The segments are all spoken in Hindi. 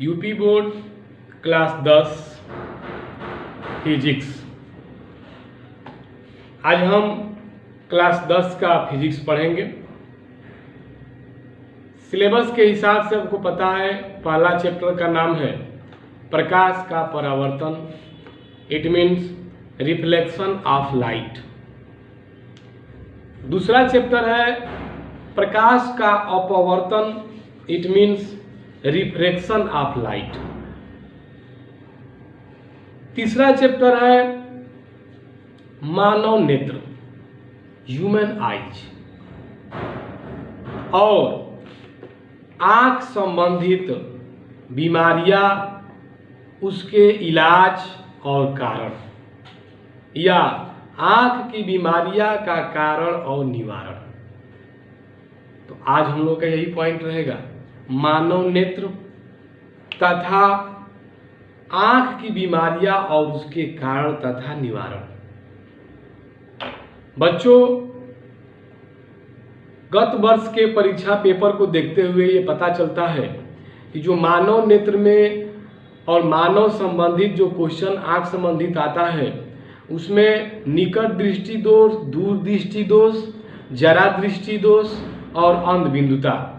UP board class 10 physics. आज हम क्लास 10 का फिजिक्स पढ़ेंगे। सिलेबस के हिसाब से आपको पता है, पहला चैप्टर का नाम है प्रकाश का परावर्तन, it means reflection of light. दूसरा चैप्टर है प्रकाश का अपवर्तन, it means refraction of light. तीसरा चैप्टर है मानव नेत्र, ह्यूमन आइज, और आंख संबंधित बीमारियां, उसके इलाज और कारण, या आंख की बीमारियां का कारण और निवारण। तो आज हम लोग का यही पॉइंट रहेगा, मानव नेत्र तथा आंख की बीमारियां और उसके कारण तथा निवारण। बच्चों, गत वर्ष के परीक्षा पेपर को देखते हुए ये पता चलता है कि जो मानव नेत्र में और मानव संबंधित जो क्वेश्चन आंख संबंधित आता है, उसमें निकट दृष्टि दोष, दूर दृष्टि दोष, जरा दृष्टि दोष और अंधबिंदुता,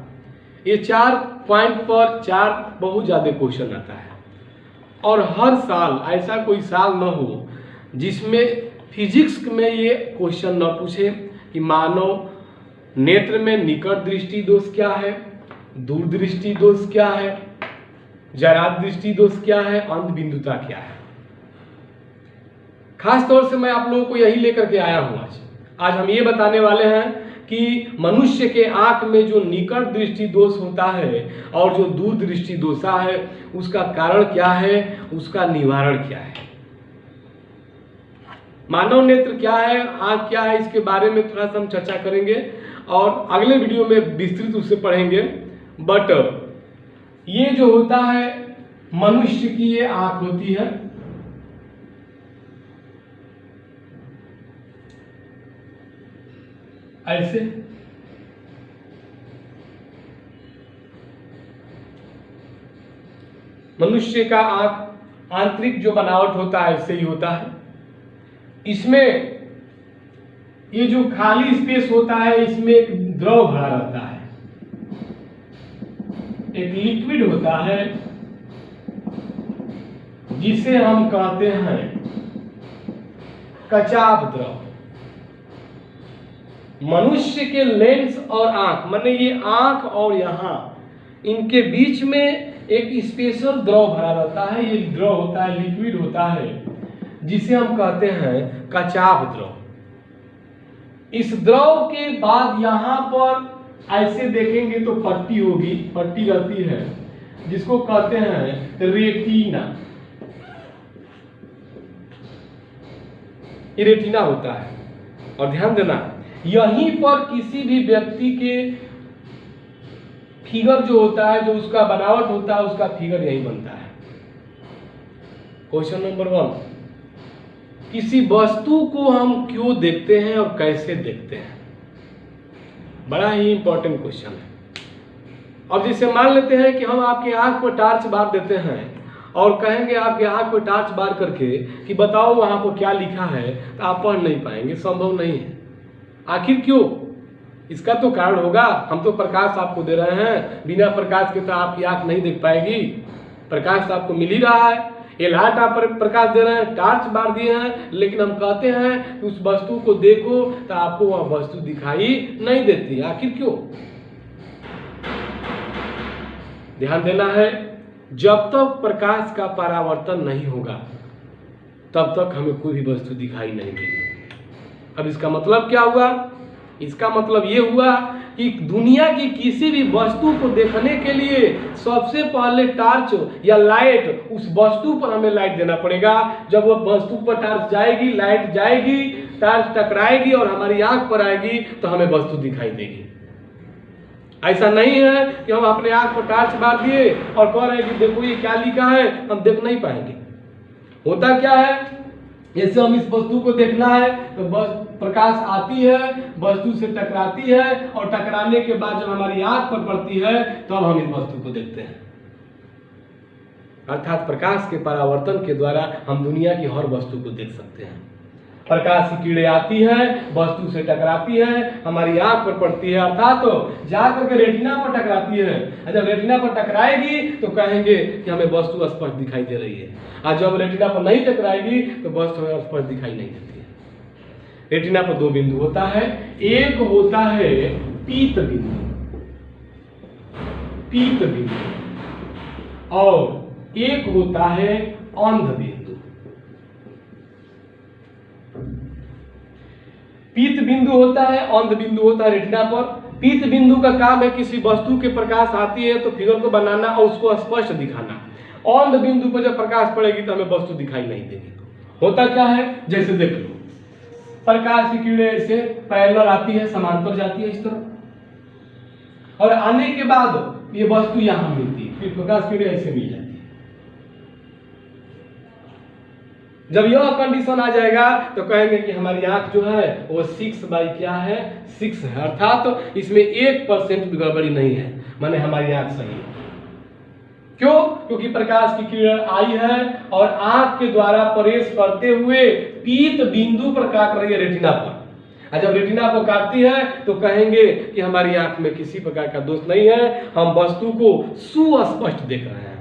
ये 4 पॉइंट पर 4 बहुत ज़्यादा क्वेश्चन आता है। और हर साल ऐसा कोई साल न हो जिसमें फिजिक्स में ये क्वेश्चन न पूछे कि मानव नेत्र में निकट दृष्टि दोष क्या है, दूर दृष्टि दोष क्या है, जरा दृष्टि दोष क्या है, अंधबिंदुता क्या है। खास तौर से मैं आप लोगों को यही लेकर के आया हूं। आज हम ये बताने वाले हैं कि मनुष्य के आंख में जो निकट दृष्टि दोष होता है और जो दूर दृष्टि दोषा है, उसका कारण क्या है, उसका निवारण क्या है। मानव नेत्र क्या है, आंख क्या है, इसके बारे में थोड़ा सा हम चर्चा करेंगे और अगले वीडियो में विस्तृत उससे पढ़ेंगे। बट ये जो होता है, मनुष्य की ये आंख होती है, ऐसे मनुष्य का आंख आंतरिक जो बनावट होता है ऐसे ही होता है। इसमें ये जो खाली स्पेस होता है, इसमें एक द्रव भरा रहता है, एक लिक्विड होता है जिसे हम कहते हैं कचाप द्रव। मनुष्य के लेंस और आंख, माने ये आंख और यहां इनके बीच में एक स्पेशल द्रव भरा रहता है। ये द्रव होता है, लिक्विड होता है, जिसे हम कहते हैं कचाप द्रव। इस द्रव के बाद यहां पर ऐसे देखेंगे तो पट्टी होगी, पट्टी रहती है जिसको कहते हैं रेटिना। ये रेटिना होता है। और ध्यान देना, यहीं पर किसी भी व्यक्ति के फिगर जो होता है, जो उसका बनावट होता है, उसका फिगर यही बनता है। क्वेश्चन नंबर 1, किसी वस्तु को हम क्यों देखते हैं और कैसे देखते हैं? बड़ा ही इंपॉर्टेंट क्वेश्चन है। अब जैसे मान लेते हैं कि हम आपके आंख पर टार्च बार देते हैं और कहेंगे आपके आंख पर टार्च बार करके कि बताओ वहां पर क्या लिखा है, तो आप पढ़ नहीं पाएंगे, संभव नहीं है। आखिर क्यों? इसका तो कारण होगा, हम तो प्रकाश आपको दे रहे हैं, बिना प्रकाश के तो आपकी आंख नहीं देख पाएगी। प्रकाश तो आपको मिल ही रहा है, ये लाइट आप प्रकाश दे रहे हैं, टार्च बार दिए हैं, लेकिन हम कहते हैं कि उस वस्तु को देखो तो आपको वह वस्तु दिखाई नहीं देती। आखिर क्यों? ध्यान देना है, जब तक प्रकाश का परावर्तन नहीं होगा तब तक हमें कोई भी वस्तु दिखाई नहीं देगी। अब इसका मतलब क्या हुआ? इसका मतलब ये हुआ कि दुनिया की किसी भी वस्तु को देखने के लिए सबसे पहले टार्च या लाइट, उस वस्तु पर हमें लाइट देना पड़ेगा। जब वो वस्तु पर टार्च जाएगी, लाइट जाएगी, टार्च टकराएगी और हमारी आंख पर आएगी तो हमें वस्तु दिखाई देगी। ऐसा नहीं है कि हम अपने आंख पर टार्च मार दिए और कह रहे हैं कि देखो ये क्या लिखा है, हम देख नहीं पाएंगे। होता क्या है, जैसे हम इस वस्तु को देखना है तो बस प्रकाश आती है, वस्तु से टकराती है और टकराने के बाद जब हमारी आंख पर पड़ती है तो अब हम इस वस्तु को देखते हैं। अर्थात प्रकाश के परावर्तन के द्वारा हम दुनिया की हर वस्तु को देख सकते हैं। प्रकाश की किरणें आती है, वस्तु से टकराती है, हमारी आंख पर पड़ती है, अर्थात तो जाकर के रेटिना पर टकराती है। जब रेटिना पर टकराएगी तो कहेंगे कि हमें वस्तु स्पष्ट दिखाई दे रही है, और जब रेटिना पर नहीं टकराएगी तो वस्तु हमें स्पष्ट दिखाई नहीं देती है। रेटिना पर दो बिंदु होता है, एक होता है पीत बिंदु, पीत बिंदु, और एक होता है अंध बिंदु। पीत बिंदु होता है, अंध बिंदु होता है रेटिना पर। पीत बिंदु का काम है किसी वस्तु के प्रकाश आती है तो फिगर को बनाना और उसको स्पष्ट दिखाना। अंध बिंदु पर जब प्रकाश पड़ेगी तो हमें वस्तु दिखाई नहीं देगी। होता क्या है, जैसे देख लो, प्रकाश की किरणें ऐसे पैरेलल आती है, समांतर जाती है इस तरह, और आने के बाद ये वस्तु यहां मिलती है, फिर प्रकाश की किरणें ऐसे मिल जाती है। जब यह कंडीशन आ जाएगा तो कहेंगे कि हमारी आंख जो है वो 6 बाई क्या है, 6 है, अर्थात तो इसमें 1% भी गड़बड़ी नहीं है, माने हमारी आंख सही है। क्यों? क्योंकि प्रकाश की किरण आई है और आंख के द्वारा प्रवेश करते हुए पीत बिंदु पर काट रही है रेटिना पर, और जब रेटिना को काटती है तो कहेंगे कि हमारी आंख में किसी प्रकार का दोष नहीं है, हम वस्तु को सुस्पष्ट देख रहे हैं।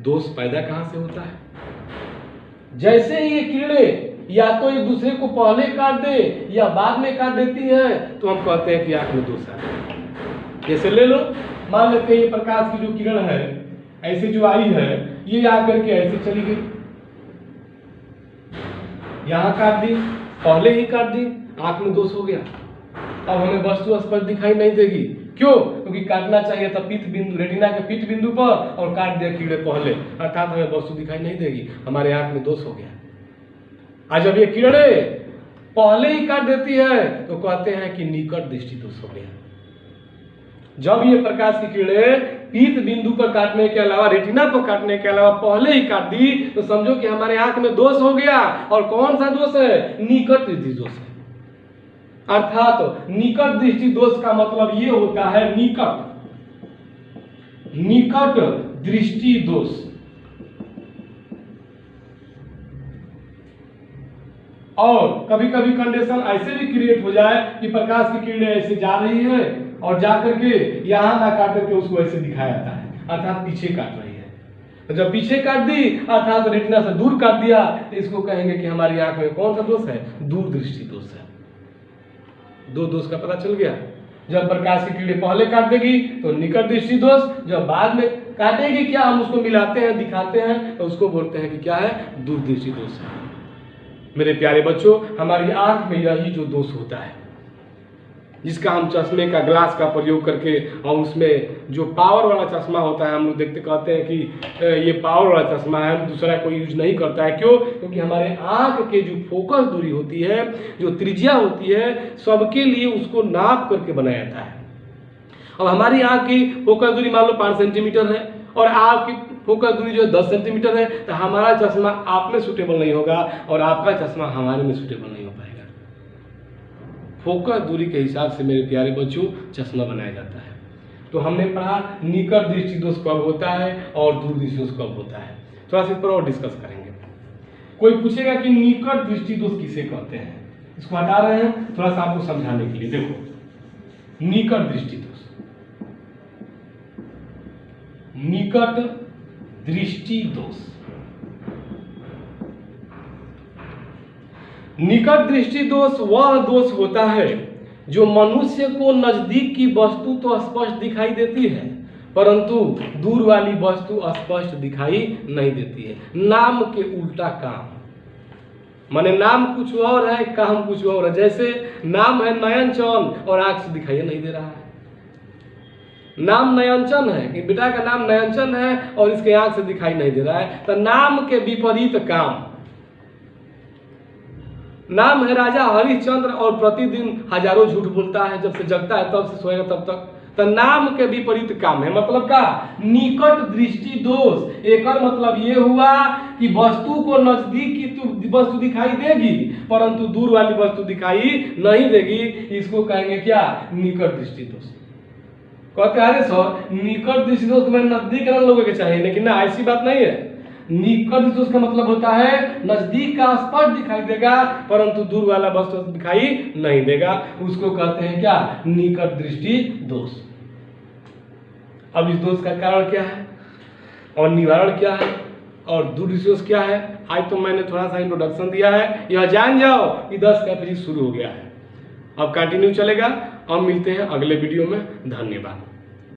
दोष पैदा कहां से होता है? जैसे ही ये किरणें या तो एक दूसरे को पहले काट दे या बाद में काट देती हैं तो हम कहते हैं कि आंख में दोष है। जैसे ले लो, मान लेते हैं ये प्रकाश की जो किरण है ऐसे जो आई है, ये आकर के ऐसे चली गई, यहां काट दी, पहले ही काट दी, आंख में दोष हो गया। अब हमें वस्तु स्पष्ट दिखाई नहीं देगी। क्यों? क्योंकि काटना चाहिए था पीत बिंदु, रेटिना के पीत बिंदु पर, और काट दिया किरणें पहले, अर्थात हमें वस्तु दिखाई नहीं देगी, हमारे आंख में दोष हो गया। आज जब ये किरणें पहले ही काट देती है तो कहते हैं कि निकट दृष्टि दोष हो गया। जब ये प्रकाश की किरणें पीत बिंदु पर काटने के अलावा, रेटिना पर काटने के अलावा पहले ही काट दी तो समझो कि हमारे आंख में दोष हो गया। और कौन सा दोष है? निकट दृष्टि दोष है। अर्थात निकट दृष्टि दोष का मतलब ये होता है निकट दृष्टि दोष। और कभी कभी कंडीशन ऐसे भी क्रिएट हो जाए कि प्रकाश की किरणें ऐसे जा रही है और जाकर के यहां ना काट करके उसको ऐसे दिखाया जाता है, अर्थात पीछे काट रही है। तो जब पीछे काट दी अर्थात रेटिना से दूर काट दिया तो इसको कहेंगे कि हमारी आंख में कौन सा दोष है? दूरदृष्टि दोष है। दो दोष का पता चल गया। जब प्रकाश की किरणें पहले काट देगी तो निकट दृष्टि दोष, जब बाद में काटेगी क्या हम उसको मिलाते हैं, दिखाते हैं, तो उसको बोलते हैं कि क्या है? दूरदृष्टि दोष है। मेरे प्यारे बच्चों, हमारी आंख में यही जो दोष होता है, जिसका हम चश्मे का ग्लास का प्रयोग करके, और उसमें जो पावर वाला चश्मा होता है, हम लोग देखते कहते हैं कि ये पावर वाला चश्मा है, हम दूसरा कोई यूज नहीं करता है। क्यों? क्योंकि हमारे आंख के जो फोकस दूरी होती है, जो त्रिज्या होती है, सबके लिए उसको नाप करके बनाया जाता है। अब हमारी आंख की फोकस दूरी मान लो 5 सेंटीमीटर है और आपकी फोकस दूरी जो है 10 सेंटीमीटर है, तो हमारा चश्मा आप में सूटेबल नहीं होगा और आपका चश्मा हमारे में सूटेबल नहीं हो पाएगा। फोकस दूरी के हिसाब से मेरे प्यारे बच्चों चश्मा बनाया जाता है। तो हमने पढ़ा निकट दृष्टि दोष कब होता है और दूर दृष्टि दोष कब होता है। थोड़ा सा इस पर और डिस्कस करेंगे। कोई पूछेगा कि निकट दृष्टि दोष किसे कहते हैं, इसको हटा रहे हैं थोड़ा सा आपको समझाने के लिए। देखो, निकट दृष्टि दोष, निकट दृष्टि दोष, निकट दृष्टि दोष वह दोष होता है जो मनुष्य को नजदीक की वस्तु तो स्पष्ट दिखाई देती है परंतु दूर वाली वस्तु स्पष्ट दिखाई नहीं देती है। नाम के उल्टा काम, माने नाम कुछ और है, काम कुछ और है। जैसे नाम है नयनचन और आंख से दिखाई नहीं दे रहा है। नाम नयनचन है कि बेटा का नाम नयनचन है और इसके आंख से दिखाई नहीं दे रहा है, तो नाम के विपरीत काम। नाम है राजा हरिश्चंद्र और प्रतिदिन हजारों झूठ बोलता है, जब से जगता है तब से सोएगा तब तक। तो नाम के विपरीत काम है, मतलब का निकट दृष्टि दोष। एक मतलब ये हुआ कि वस्तु को नजदीक की वस्तु दिखाई देगी परंतु दूर वाली वस्तु दिखाई नहीं देगी, इसको कहेंगे क्या? निकट दृष्टि दोष। कहते हैं अरे सर निकट दृष्टि दोष में नजदीक रन लोगों के चाहिए, लेकिन ना ऐसी बात नहीं है। निकट दृष्टि दोष का मतलब होता है नजदीक का स्पष्ट दिखाई देगा परंतु दूर वाला वस्तु दिखाई नहीं देगा, उसको कहते हैं क्या, निकट दृष्टि दोष। अब इस दोष का कारण क्या है और निवारण क्या है और दूर दृष्टि दोष क्या है, आज तो मैंने थोड़ा सा इंट्रोडक्शन दिया है, यह जान जाओ कि 10 का फिजिक्स शुरू हो गया है। अब कंटिन्यू चलेगा। अब मिलते हैं अगले वीडियो में। धन्यवाद।